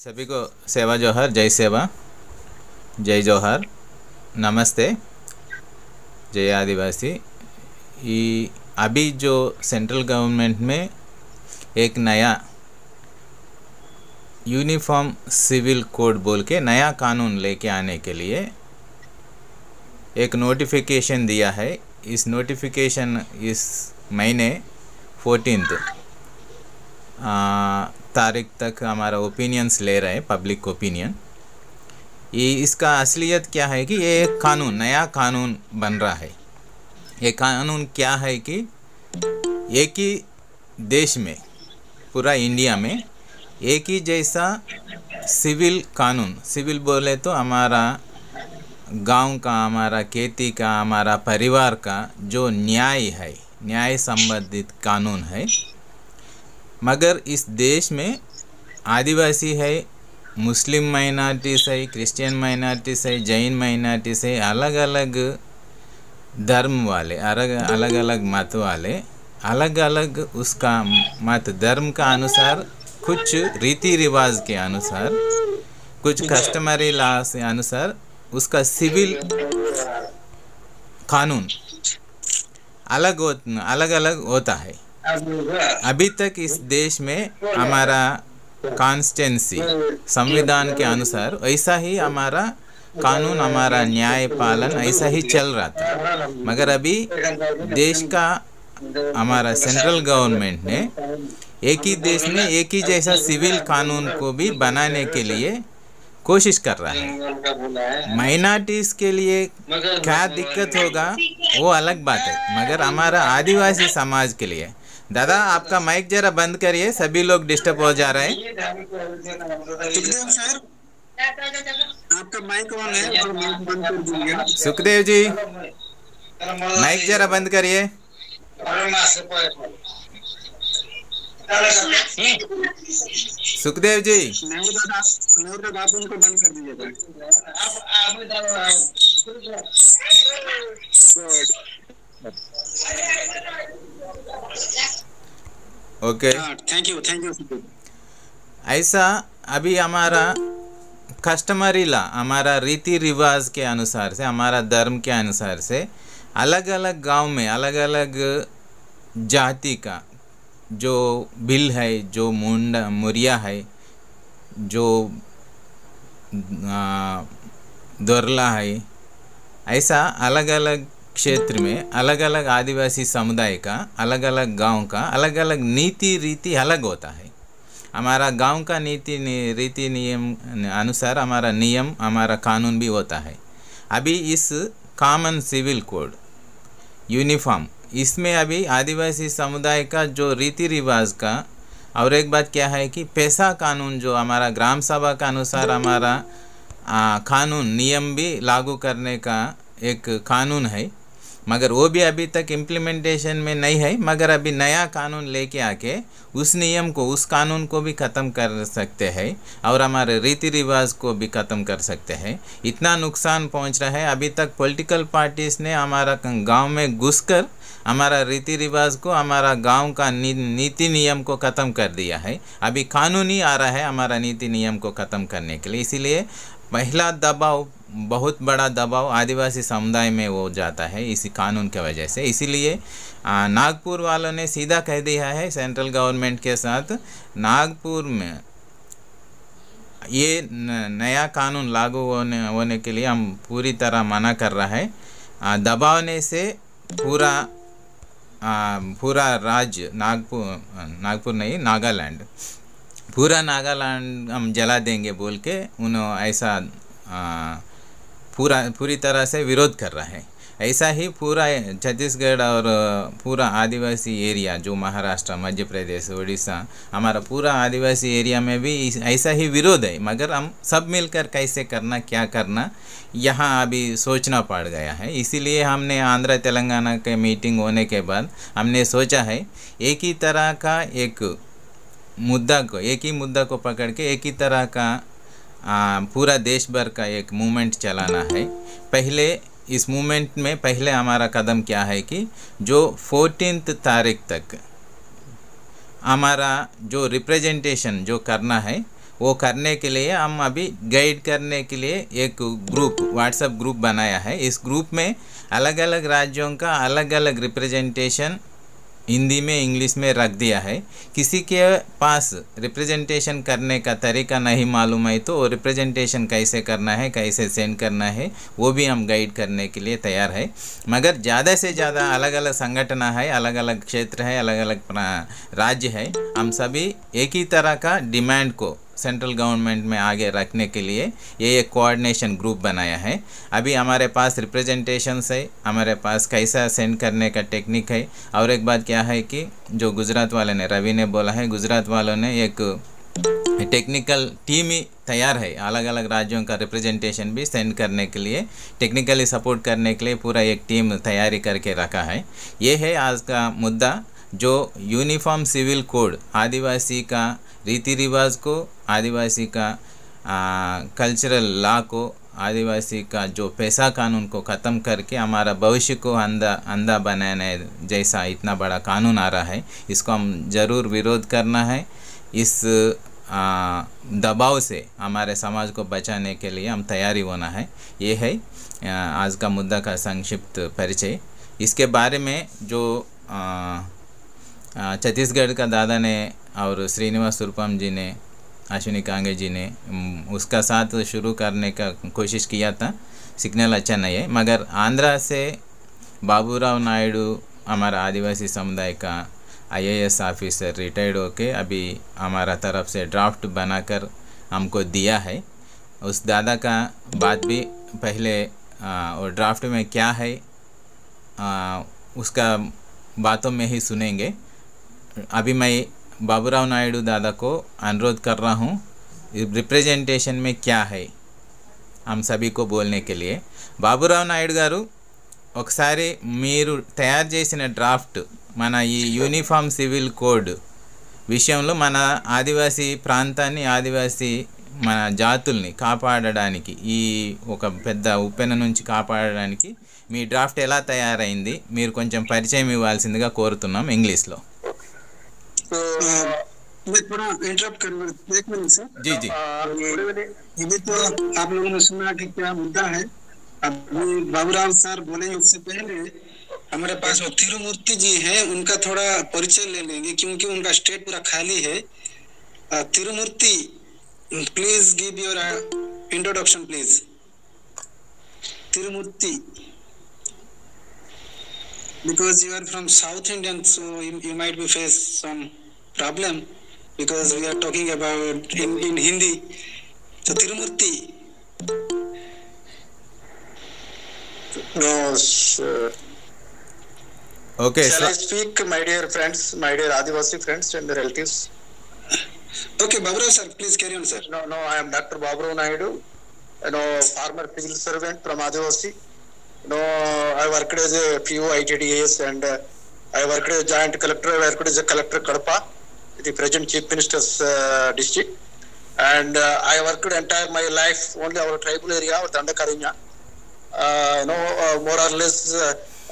सभी को सेवा जोहर, जय सेवा, जय जोहर, नमस्ते, जय आदिवासी। ये अभी जो सेंट्रल गवर्नमेंट में एक नया यूनिफॉर्म सिविल कोड बोल के नया कानून लेके आने के लिए एक नोटिफिकेशन दिया है। इस नोटिफिकेशन इस महीने 14 तारीख तक हमारा ओपिनियंस ले रहे हैं, पब्लिक ओपिनियन। ये इसका असलियत क्या है कि ये एक कानून, नया कानून बन रहा है। ये कानून क्या है कि एक ही देश में, पूरा इंडिया में एक ही जैसा सिविल कानून, सिविल बोले तो हमारा गांव का, हमारा खेती का, हमारा परिवार का जो न्याय है, न्याय संबंधित कानून है। मगर इस देश में आदिवासी है, मुस्लिम माइनॉरिटीज़ है, क्रिश्चियन माइनॉरिटीज़ है, जैन माइनॉरिटीज़ है, अलग अलग धर्म वाले, अलग अलग मत वाले, अलग अलग उसका मत धर्म का अनुसार, कुछ रीति रिवाज के अनुसार, कुछ कस्टमरी लॉ से अनुसार उसका सिविल कानून अलग अलग होता है। अभी तक इस देश में हमारा कॉन्स्टिट्यूंसी संविधान के अनुसार ऐसा ही हमारा कानून, हमारा न्याय पालन ऐसा ही चल रहा था। मगर अभी देश का हमारा सेंट्रल गवर्नमेंट ने एक ही देश में एक ही जैसा सिविल कानून को भी बनाने के लिए कोशिश कर रहा है। माइनॉरिटीज़ के लिए क्या दिक्कत होगा वो अलग बात है, मगर हमारा आदिवासी समाज के लिए। दादा आपका माइक जरा बंद करिए, सभी लोग डिस्टर्ब हो जा रहे हैं। सुखदेव सर, आपका माइक ऑन है और माइक बंद कर दीजिए। सुखदेव जी माइक जरा बंद करिए। सुखदेव जी, आप उनको बंद कर दीजिए। Okay, thank you. ऐसा अभी हमारा कस्टमरी लॉ, हमारा रीति रिवाज के अनुसार से, हमारा धर्म के अनुसार से अलग अलग गांव में अलग अलग जाति का जो बिल है, जो मुरिया है, जो दोरला है, ऐसा अलग अलग क्षेत्र में अलग अलग आदिवासी समुदाय का, अलग अलग गांव का अलग अलग नीति रीति अलग होता है। हमारा गांव का नीति रीति नियम अनुसार हमारा नियम, हमारा कानून भी होता है। अभी इस कॉमन सिविल कोड यूनिफॉर्म, इसमें अभी आदिवासी समुदाय का जो रीति रिवाज का, और एक बात क्या है कि पैसा कानून जो हमारा ग्राम सभा का अनुसार हमारा कानून नियम भी लागू करने का एक कानून है, मगर वो भी अभी तक इम्प्लीमेंटेशन में नहीं है। मगर अभी नया कानून लेके आके उस नियम को, उस कानून को भी ख़त्म कर सकते हैं और हमारे रीति रिवाज को भी ख़त्म कर सकते हैं। इतना नुकसान पहुंच रहा है। अभी तक पॉलिटिकल पार्टीज़ ने हमारा गांव में घुसकर हमारा रीति रिवाज को, हमारा गांव का नीति नियम को ख़त्म कर दिया है। अभी कानून ही आ रहा है हमारा नीति नियम को ख़त्म करने के लिए। इसीलिए पहला दबाव, बहुत बड़ा दबाव आदिवासी समुदाय में हो जाता है इसी कानून के वजह से। इसीलिए नागपुर वालों ने सीधा कह दिया है सेंट्रल गवर्नमेंट के साथ, नागपुर में ये नया कानून लागू होने के लिए हम पूरी तरह मना कर रहा है। दबावने से पूरा राज्य, नागपुर नहीं, नागालैंड, पूरा नागालैंड हम जला देंगे बोल के उन्होंने ऐसा पूरी तरह से विरोध कर रहा है। ऐसा ही पूरा छत्तीसगढ़ और पूरा आदिवासी एरिया जो महाराष्ट्र, मध्य प्रदेश, उड़ीसा, हमारा पूरा आदिवासी एरिया में भी ऐसा ही विरोध है। मगर हम सब मिलकर कैसे करना, क्या करना, यहाँ अभी सोचना पड़ गया है। इसीलिए हमने आंध्र तेलंगाना के मीटिंग होने के बाद हमने सोचा है एक ही तरह का एक ही मुद्दा को पकड़ के एक ही तरह का पूरा देश भर का एक मूवमेंट चलाना है। पहले इस मूवमेंट में पहले हमारा कदम क्या है कि जो 14 तारीख तक हमारा जो रिप्रेजेंटेशन जो करना है वो करने के लिए हम अभी गाइड करने के लिए एक ग्रुप व्हाट्सएप ग्रुप बनाया है। इस ग्रुप में अलग अलग राज्यों का अलग अलग रिप्रेजेंटेशन हिंदी में इंग्लिश में रख दिया है। किसी के पास रिप्रेजेंटेशन करने का तरीका नहीं मालूम है तो रिप्रेजेंटेशन कैसे करना है, कैसे सेंड करना है, वो भी हम गाइड करने के लिए तैयार है। मगर ज़्यादा से ज़्यादा अलग अलग संगठन है, अलग अलग क्षेत्र है, अलग अलग राज्य है, हम सभी एक ही तरह का डिमांड को सेंट्रल गवर्नमेंट में आगे रखने के लिए ये एक कोऑर्डिनेशन ग्रुप बनाया है। अभी हमारे पास रिप्रेजेंटेशंस है, हमारे पास कैसा सेंड करने का टेक्निक है। और एक बात क्या है कि जो गुजरात वाले ने, रवि ने बोला है, गुजरात वालों ने एक टेक्निकल टीम ही तैयार है, अलग अलग राज्यों का रिप्रेजेंटेशन भी सेंड करने के लिए, टेक्निकली सपोर्ट करने के लिए पूरा एक टीम तैयारी करके रखा है। ये है आज का मुद्दा, जो यूनिफॉर्म सिविल कोड आदिवासी का रीति रिवाज को, आदिवासी का कल्चरल लॉ को, आदिवासी का जो पैसा कानून को ख़त्म करके हमारा भविष्य को अंधा बनाने जैसा इतना बड़ा कानून आ रहा है, इसको हम ज़रूर विरोध करना है। इस दबाव से हमारे समाज को बचाने के लिए हम तैयारी होना है। ये है आज का मुद्दा का संक्षिप्त परिचय। इसके बारे में जो छत्तीसगढ़ का दादा ने और श्रीनिवास सुरपम जी ने, अश्विनी कांगे जी ने उसका साथ शुरू करने का कोशिश किया था। सिग्नल अच्छा नहीं है, मगर आंध्रा से बाबूराव नायडू हमारा आदिवासी समुदाय का IAS ऑफिसर रिटायर्ड होके अभी हमारा तरफ से ड्राफ्ट बनाकर हमको दिया है। उस दादा का बात भी पहले और ड्राफ्ट में क्या है उसका बातों में ही सुनेंगे। अभी मैं बाबूराव नायडू दादा को अनुरोध कर रहा हूँ, रिप्रेजेंटेशन में क्या है हम सभी को बोलने के लिए। బాబురావు నాయుడు గారు, ఒకసారి మీరు తయారు చేసిన డ్రాఫ్ట్ మన ఈ యూనిఫామ్ సివిల్ కోడ్ విషయంలో మన ఆదివాసీ ప్రాంతాన్ని, ఆదివాసీ మన జాతుల్ని కాపాడడానికి, ఈ ఒక పెద్ద ఉప్పెన నుంచి కాపాడడానికి మీ డ్రాఫ్ట్ ఎలా తయారైంది మీరు కొంచెం పరిచయం ఇవ్వాల్సిందిగా కోరుతున్నాం ఇంగ్లీష్లో। मैं थोड़ा इंटरप्ट कर, एक मिनट सर। जी जी। ये तो आप लोगों ने सुना कि क्या मुद्दा है। अभी बाबूराव सर बोलेंगे, उससे पहले हमारे पास वो तिरुमूर्ति जी हैं, उनका थोड़ा परिचय ले लेंगे क्योंकि उनका स्टेट पूरा खाली है। Tirumurti, please give your introduction please. Tirumurti, because you are from South Indian, so you might be face some problem because we are talking about in Hindi. So Tirumurti. No, sure. Okay. Shall I speak, my dear friends, my dear Adivasi friends and relatives? Okay, Baburao sir, please carry on, sir. No, I am Dr. Baburao Naidu, former civil servant from Adivasi. I worked as a PO ITDAS and I worked as a joint collector. I worked as a collector Kadapa, the present chief minister's district, and I worked entire my life only our tribal area of Dandakarinya. More or less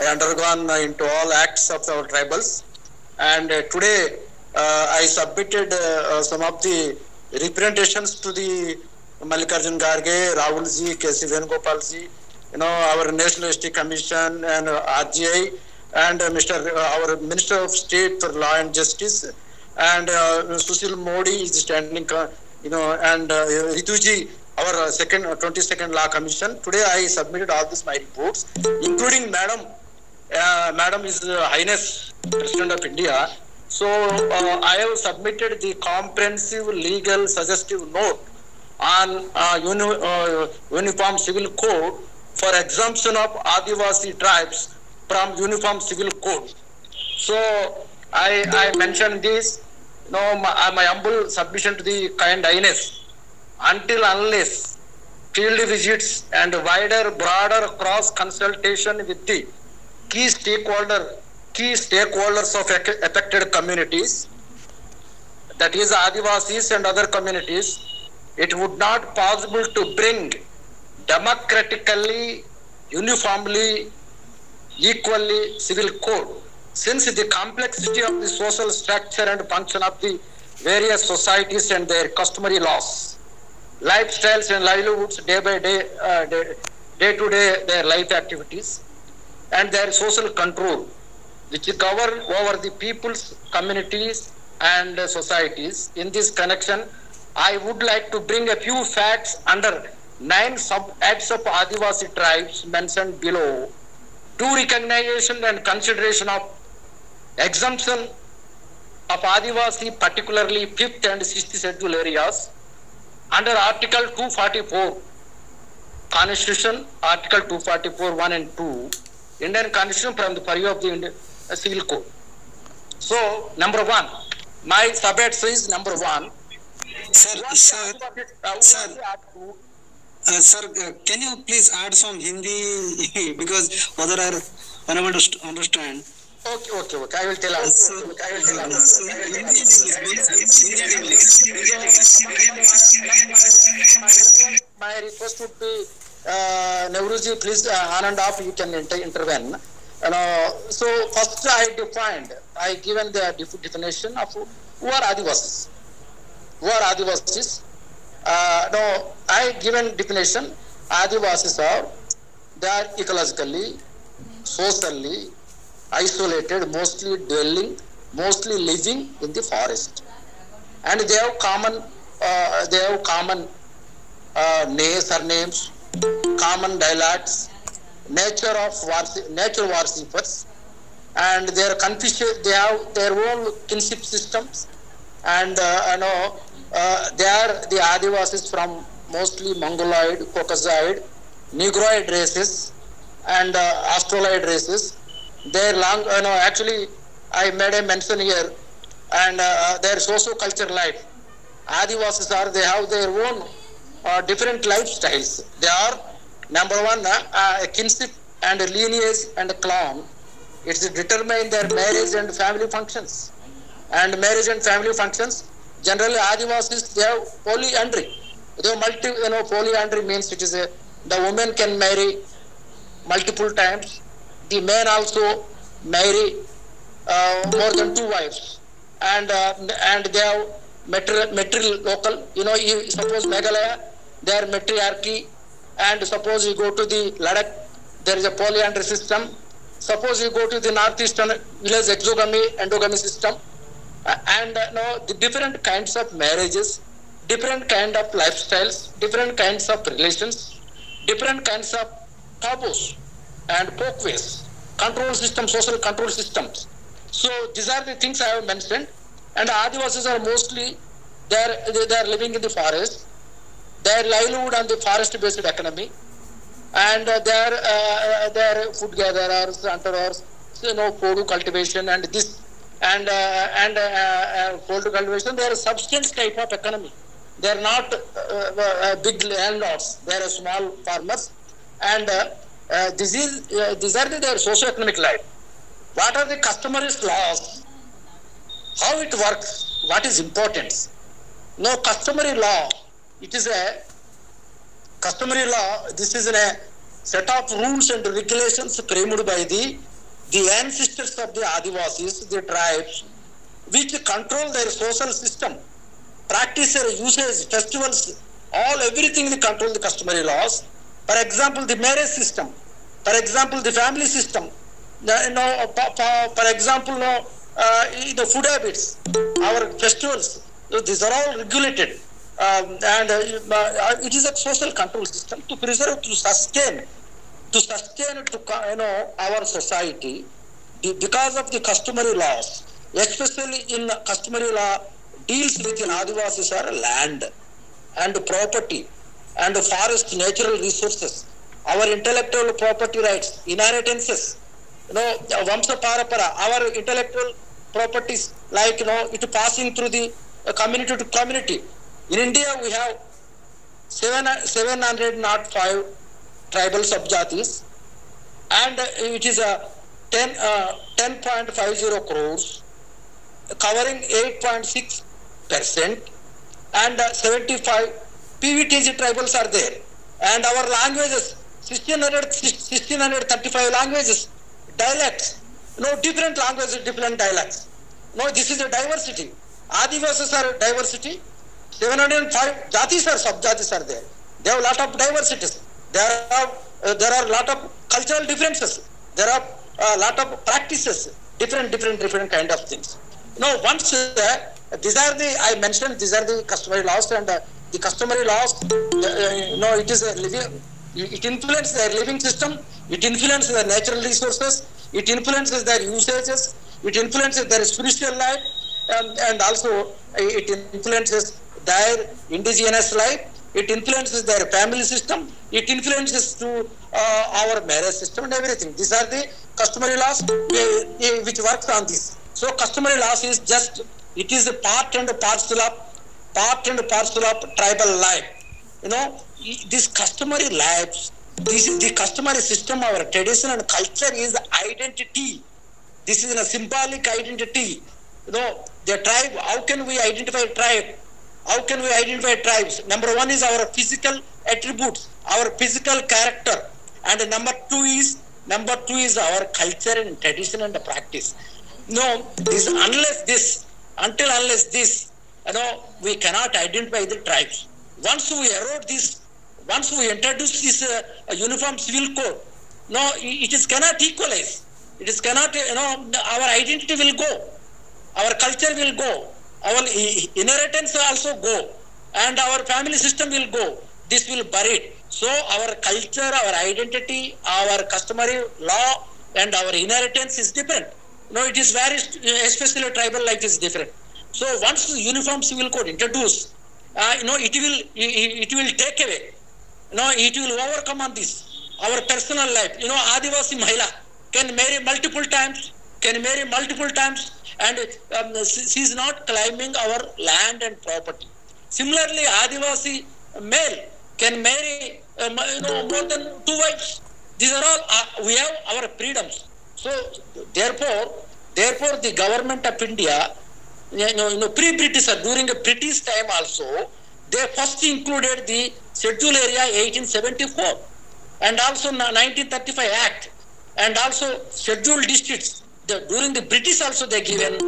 I undergone into all acts of our tribals, and today I submitted some of the representations to the Mallikarjun Kharge, Rahul ji, K.C. Venugopal ji, our National History Commission and RGI, and our Minister of State for Law and Justice, and Sushil Modi is standing, and Rituji, our 22nd Law Commission. Today I submitted all these my reports, including Madam is Highness President of India. So I have submitted the comprehensive legal suggestive note on Uniform Civil Code for exemption of Adivasi tribes from Uniform Civil Code. So I mentioned this, my humble submission to the kind highness, until unless field visits and broader cross consultation with the key stakeholders of affected communities, that is Adivasis and other communities, it would not possible to bring democratically, uniformly, equally civil code, since the complexity of the social structure and function of the various societies and their customary laws, lifestyles and livelihoods day by day, day to day their life activities, and their social control, which govern over the people's communities and societies. In this connection, I would like to bring a few facts under 9 sub-acts of Adivasi tribes mentioned below to recognition and consideration of exemption of Adivasi, particularly 5th and 6th schedule areas under Article 244 Constitution, Article 244 1 and 2, Indian Constitution from the purview of the Indian Civil Code. So, number 1, my sub-act is number 1. Sir, can you please add some Hindi because other are unable to understand. Okay. I will tell you. My request would be, Nehruji, please on and off you can intervene. So first I given the definition of who are Adivasis. No, I given definition. Adivasis are, they are ecologically, socially isolated, mostly living in the forest, and they have common surnames, common dialects, nature worshippers, and they have their own kinship systems, and they are the Adivasis from mostly Mongoloid, Caucasoid, Negroid races, and Australoid races. Their actually I made a mention here, and their socio-cultural life. Adivasis they have their own different lifestyles. They are number 1, a kinship and a lineage and a clan. It's determined their marriage and family functions. And marriage and family functions, generally Adivasis, they have polyandry. They have polyandry means it is the woman can marry multiple times. The men also marry more than 2 wives, and they have matrilocal. You suppose Meghalaya, they are matriarchy, and suppose you go to the Ladakh, there is a polyandry system. Suppose you go to the northeastern village, exogamy, endogamy system, and the different kinds of marriages, different kind of lifestyles, different kinds of relations, different kinds of taboos and folkways, control systems, social control systems. So these are the things I have mentioned. And Adivasis are mostly they are living in the forest. Their livelihood on the forest-based economy, and they are food gatherers, hunterers, food cultivation, and this and food cultivation. They are a substance type of economy. They are not big landlords. They are small farmers, and these are their socio-economic life. What are the customary laws? How it works? What is importance? No customary law. It is a customary law. This is a set of rules and regulations framed by the ancestors of the Adivasis, the tribes, which control their social system, practice their usage, festivals, everything they control the customary laws. For example, the marriage system. For example, the family system. For example, the food habits, our festivals. These are all regulated. And it is a social control system to preserve, to sustain our society because of the customary laws, especially in customary law deals with Adivasis are land and property and forest natural resources, our intellectual property rights, inheritances, Vamsa Parapara, our intellectual properties like it passing through the community to community. In India, we have 705 tribal subjatis, and it is a 10.50 crores, covering 8.6%, and 75 PVTG tribals are there. And our languages, 1635 languages, dialects, different languages, different dialects. This is a diversity. Adivasis are diversity. 705 jatis are sub-jatis are there. They have a lot of diversities. There are a lot of cultural differences. There are a lot of practices, different kind of things. Now, once these are the, I mentioned, these are the customary laws, and the customary laws, it is a living, it influences their living system, it influences their natural resources, it influences their usages, it influences their spiritual life, and also it influences their indigenous life, it influences their family system, it influences to our marriage system and everything. These are the customary laws which works on this. So customary laws is just, it is a part and parcel of tribal life. This customary lives, this is the customary system, our tradition and culture is identity. This is a symbolic identity. The tribe, how can we identify tribe? How can we identify tribes? Number one is our physical attributes, our physical character, and number two is our culture and tradition and practice. Unless this, we cannot identify the tribes. Once we erode this, once we introduce this uniform civil code, it cannot equalize. It is cannot, our identity will go, our culture will go, our inheritance also go, and our family system will go. This will bury it. So our culture, our identity, our customary law, and our inheritance is different. It is very, especially tribal life is different. So once the uniform civil code introduced, it will take away. It will overcome on this. Our personal life. Adivasi Mahila can marry multiple times, and she is not claiming our land and property. Similarly, Adivasi male can marry more than 2 wives. These are all, we have our freedoms. So therefore the government of India, pre-British, during the British time also, they first included the schedule area 1874 and also 1935 Act, and also scheduled districts. During the British also they given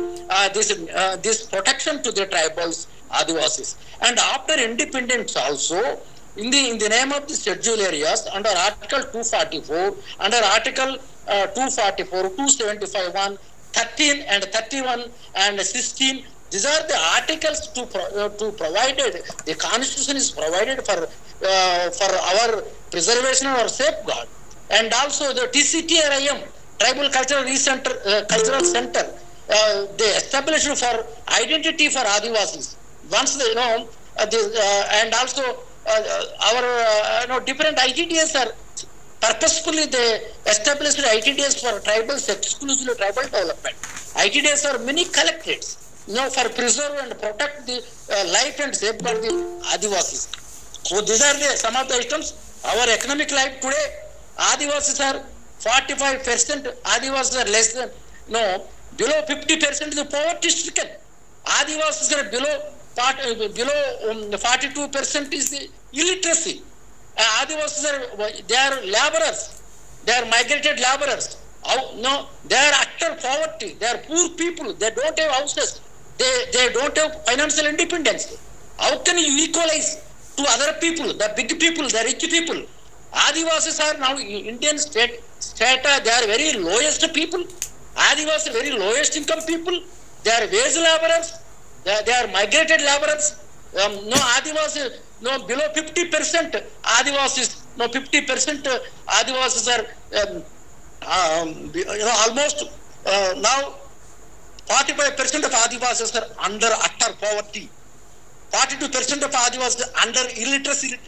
this protection to the tribals, Adivasis. And after independence also, in the name of the scheduled areas, under Article 244, under Article 244, 275, 1, 13 and 31 and 16, these are the articles to provide, the Constitution is provided for our preservation or safeguard. And also the TCTRIM, Tribal Cultural Center, they established for identity for Adivasis. Once they and also our different ITDS are purposefully they established ITDS for tribals, exclusively tribal development. ITDS are many collectorates, for preserve and protect the life and safeguard the Adivasis. So these are some of the items. Our economic life today, Adivasis are 45%, Adivasis are less than, below 50% is the poverty stricken. Adivasis are below 42% is the illiteracy. Adivasis they are laborers, they are migrated laborers. They are utter poverty, they are poor people, they don't have houses, they don't have financial independence. How can you equalize to other people, the big people, the rich people? Adivasis are now Indian strata, they are very lowest people. Adivasis are very lowest income people. They are wage laborers, they are migrated laborers. Adivasis, below 50% Adivasis, 50% Adivasis are almost now 45% of Adivasis are under utter poverty. 42% of Adivasis are under illiteracy.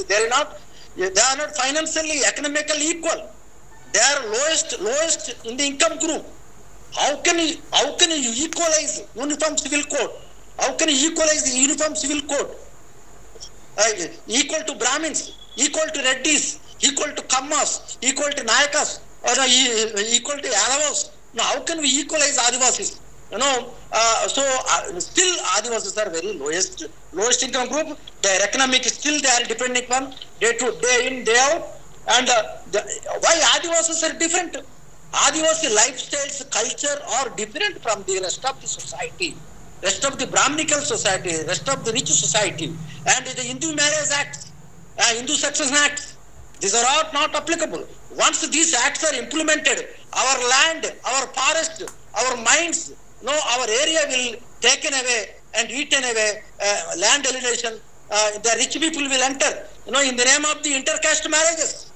They are not financially, economically equal. They are lowest in the income group. How can you equalize uniform civil code? How can you equalize the uniform civil code? Equal to Brahmins, equal to Reddis, equal to Kammas, equal to Nayakas, or equal to Yadavas. Now, how can we equalize Adivasis? Still Adivasis are very lowest income group. Their economic still they are depending on day in, day out. And why Adivasis are different? Adivasi lifestyles, culture are different from the rest of the society. rest of the Brahminical society, rest of the rich society, and the Hindu Marriage Act, Hindu Succession Act, these are all not applicable. Once these acts are implemented, our land, our forest, our mines, our area will taken away and eaten away, land alienation. The rich people will enter, in the name of the intercaste marriages.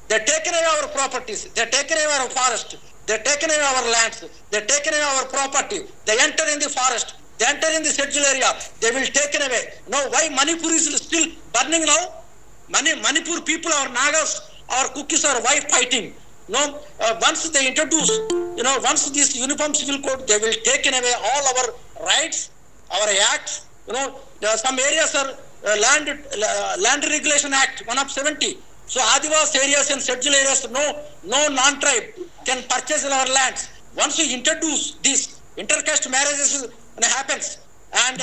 They're taken away our properties. They're taken away our forest. They're taken away our lands. They're taken away our property. They enter in the forest. They enter in the schedule area. They will take away. Why Manipur is still burning now? Manipur people, our Nagas, our Kukis are why fighting? Once they introduce, once this uniform civil code, they will take away all our rights, our acts. Some areas are land regulation act 1 of 70. So Adivas areas and schedule areas, no non-tribe can purchase our lands. Once you introduce this, intercaste marriages happens, and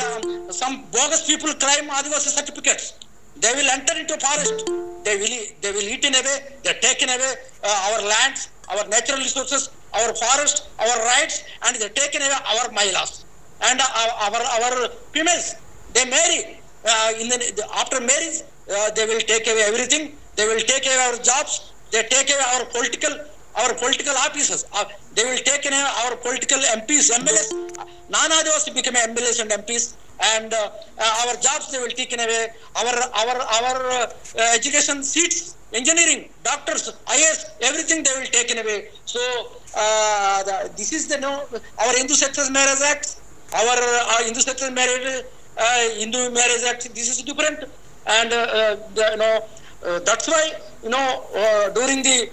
some bogus people claim Adivasi certificates. They will enter into forest. They will eaten away. They're taken away our lands, our natural resources, our forest, our rights, and they're taken away our Mahilas and our females. They marry. After marriage, they will take away everything. They will take away our jobs. They take away our political offices. They will take away our political MPs, MLAs. Non-Adivasi become MLAs and MPs. And our jobs they will take away. Our education seats, engineering, doctors, IAS, everything they will take away. So this is our Hindu Succession Marriage Act. Our Hindu Succession Marriage Hindu Marriage Act. This is different, and that's why during the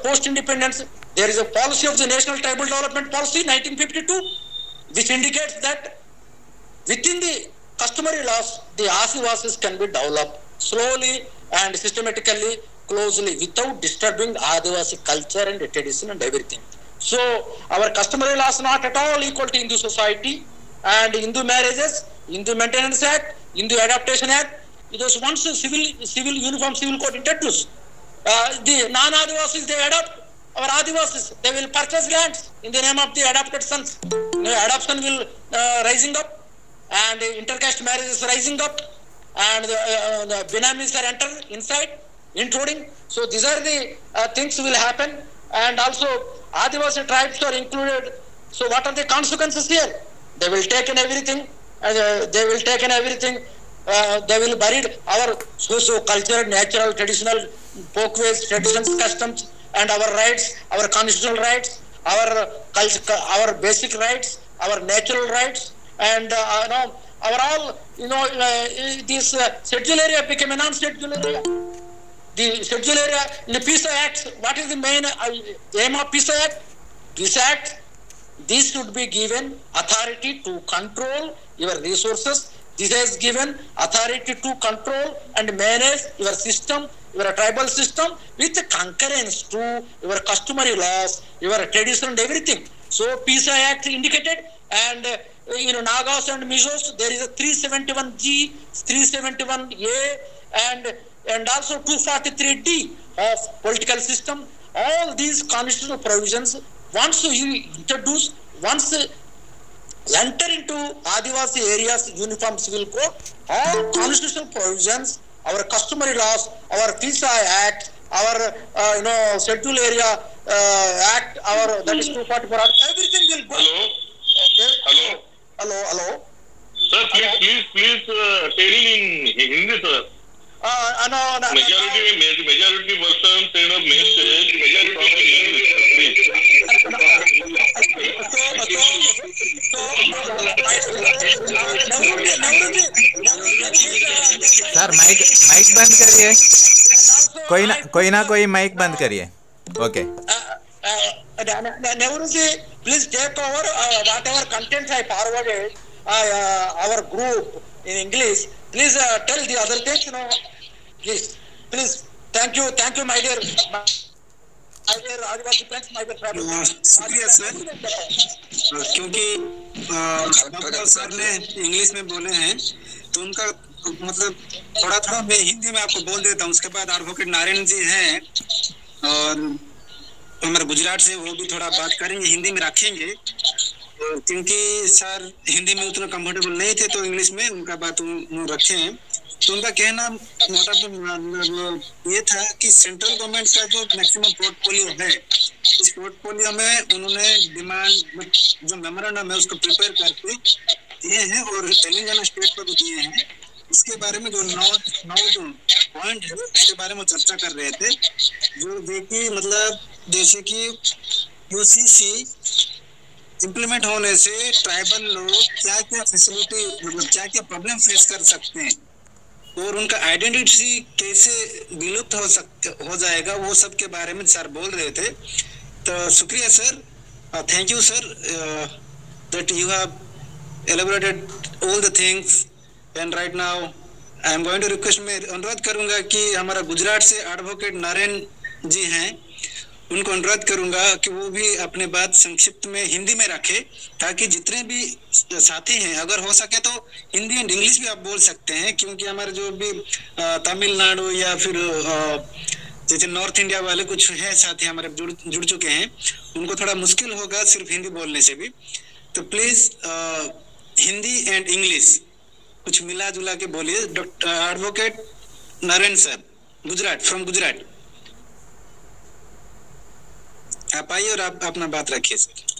post-independence there is a policy of the National Tribal Development Policy 1952, which indicates that within the customary laws, the Adivasis can be developed slowly and systematically, closely, without disturbing Adivasi culture and tradition and everything. So our customary laws not at all equal to Hindu society, and Hindu marriages, Hindu Maintenance Act, Hindu Adaptation Act. It was once civil uniform civil code introduced. The non-Adivasis, they adopt. Our Adivasis, they will purchase lands in the name of the adopted sons. Adoption will rising up, and intercaste marriage is rising up, and the binamis are entered inside, intruding. So these are the things will happen, and also Adivasi tribes are included. So what are the consequences here? They will take in everything. They will take in everything. They will bury our socio-cultural, natural, traditional folkways, traditions, customs, and our rights, our constitutional rights, our basic rights, our natural rights, and our all, this schedule area became a non-schedule area. The schedule area in the PISA Act, what is the main aim of PISA Act? PISA Act, this should be given authority to control your resources. This has given authority to control and manage your system, your tribal system, with concurrence to your customary laws, your tradition and everything. So PISA Act indicated, and Nagas and Mizos, there is a 371G, 371A, and also 243D of political system. All these constitutional provisions, once you introduce, once enter into Adivasi areas uniform civil code, all constitutional provisions, our customary laws, our PISA Act, our schedule area act, our that is 244 Act, everything will go. Hello. Sir, please tell in Hindi, sir. Majority person send a message. Sir mike बंद करिए, कोई mike बंद करिए. Okay. Nehruji, please take over whatever content I forwarded our group in English. Please tell the other things, Please. Thank you, my dear Adivasi friends, my dear friends. शुक्रिया sir, क्योंकि बाबू sir ने English में बोले हैं तो उनका मतलब थोड़ा मैं हिंदी में आपको बोल देता हूँ. उसके बाद एडवोकेट नारायण जी हैं और हमारे गुजरात से, वो भी थोड़ा बात करेंगे, हिंदी में रखेंगे. क्योंकि सर हिंदी में उतना कंफर्टेबल नहीं थे तो इंग्लिश में उनका बात रखे हैं। तो उनका कहना मोटा तो ये था कि सेंट्रल गवर्नमेंट का जो मैक्सिमम पोर्टफोलियो है, इस पोर्टफोलियो में उन्होंने डिमांड जो मेमोरेंडम है उसको प्रिपेयर करके दिए हैं और तेलंगाना स्टेट को भी दिए हैं। इसके बारे में जो नौ पॉइंट है उसके बारे में चर्चा कर रहे थे, जो देखिए मतलब जैसे कि यूसीसी इम्प्लीमेंट होने से ट्राइबल लोग क्या क्या फैसिलिटी मतलब क्या क्या प्रॉब्लम फेस कर सकते हैं और उनका आइडेंटिटी कैसे विलुप्त हो जाएगा, वो सब के बारे में सर बोल रहे थे। तो शुक्रिया sir, thank you sir that you have elaborated all the things and right now I am going to request, मैं अनुरोध करूंगा कि हमारा गुजरात से एडवोकेट नारायण जी हैं, उनको अनुरोध करूंगा कि वो भी अपने बात संक्षिप्त में हिंदी में रखें ताकि जितने भी साथी हैं अगर हो सके तो हिंदी एंड इंग्लिश भी आप बोल सकते हैं, क्योंकि हमारे जो भी तमिलनाडु या फिर जैसे नॉर्थ इंडिया वाले कुछ हैं साथी हमारे जुड़ चुके हैं, उनको थोड़ा मुश्किल होगा सिर्फ हिंदी बोलने से भी। तो प्लीज हिंदी एंड इंग्लिश कुछ मिला जुला के बोलिए। डॉक्टर एडवोकेट नारायण साहब, गुजरात, फ्रॉम गुजरात, आप आइए और आप अपना बात रखिए सर।